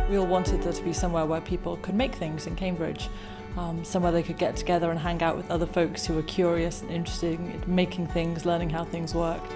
We all wanted there to be somewhere where people could make things in Cambridge, somewhere they could get together and hang out with other folks who were curious and interested in making things, learning how things worked.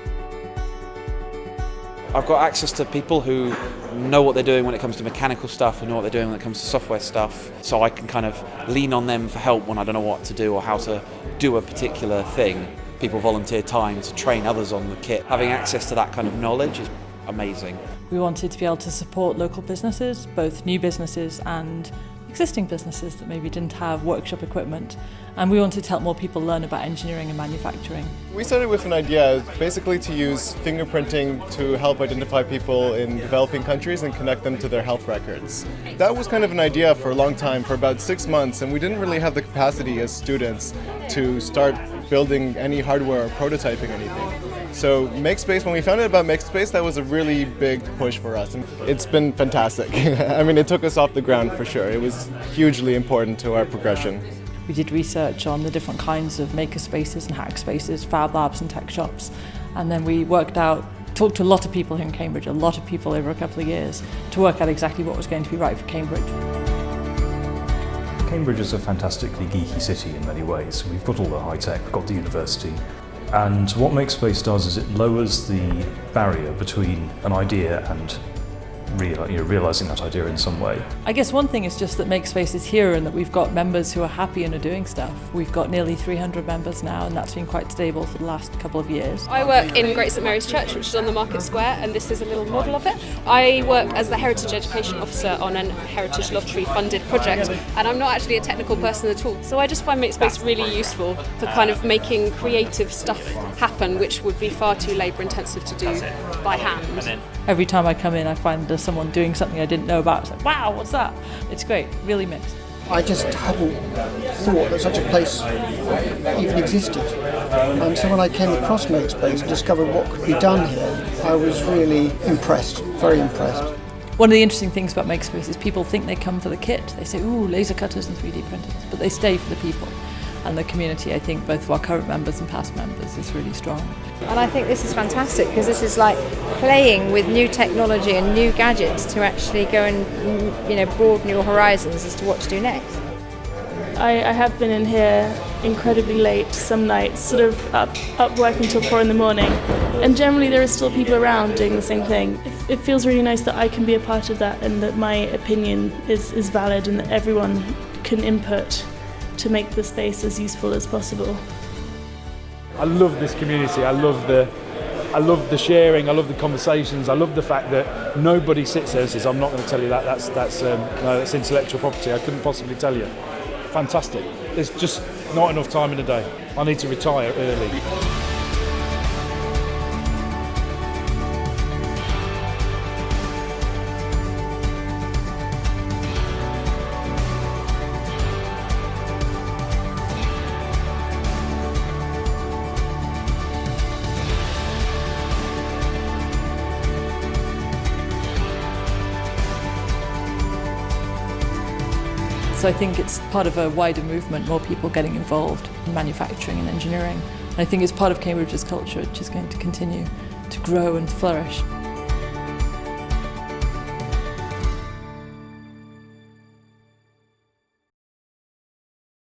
I've got access to people who know what they're doing when it comes to mechanical stuff and know what they're doing when it comes to software stuff, so I can kind of lean on them for help when I don't know what to do or how to do a particular thing. People volunteer time to train others on the kit. Having access to that kind of knowledge is amazing. We wanted to be able to support local businesses, both new businesses and existing businesses that maybe didn't have workshop equipment, and we wanted to help more people learn about engineering and manufacturing. We started with an idea basically to use fingerprinting to help identify people in developing countries and connect them to their health records. That was kind of an idea for a long time, for about 6 months, and we didn't really have the capacity as students to start building any hardware or prototyping anything. So Makespace, when we found out about Makespace, that was a really big push for us. And it's been fantastic. I mean, it took us off the ground for sure. It was hugely important to our progression. We did research on the different kinds of maker spaces and hack spaces, fab labs and tech shops. And then we talked to a lot of people here in Cambridge, a lot of people over a couple of years, to work out exactly what was going to be right for Cambridge. Cambridge is a fantastically geeky city in many ways. We've got all the high tech, we've got the university. And what Makespace does is it lowers the barrier between an idea and realising that idea in some way. I guess one thing is just that Makespace is here and that we've got members who are happy and are doing stuff. We've got nearly 300 members now, and that's been quite stable for the last couple of years. I work in Great St Mary's Church, which is on the Market Square, and this is a little model of it. I work as the Heritage Education Officer on a Heritage Lottery funded project, and I'm not actually a technical person at all. So I just find Makespace really useful for kind of making creative stuff happen, which would be far too labour intensive to do by hand. Every time I come in, I find there's someone doing something I didn't know about. It's like, wow, what's that? It's great, really mixed. I just hadn't thought that such a place even existed. And so when I came across Makespace and discovered what could be done here, I was really impressed, very impressed. One of the interesting things about Makespace is people think they come for the kit. They say, ooh, laser cutters and 3D printers, but they stay for the people. And the community, I think, both of our current members and past members, is really strong. And I think this is fantastic because this is like playing with new technology and new gadgets to actually go and broaden your horizons as to what to do next. I have been in here incredibly late some nights, sort of up working till 4 in the morning, and generally there are still people around doing the same thing. It feels really nice that I can be a part of that and that my opinion is valid and that everyone can input to make the space as useful as possible. I love this community. I love the sharing. I love the conversations. I love the fact that nobody sits there and says, "I'm not going to tell you that. That's intellectual property. I couldn't possibly tell you." Fantastic. There's just not enough time in the day. I need to retire early. So I think it's part of a wider movement, more people getting involved in manufacturing and engineering. And I think it's part of Cambridge's culture, which is going to continue to grow and flourish.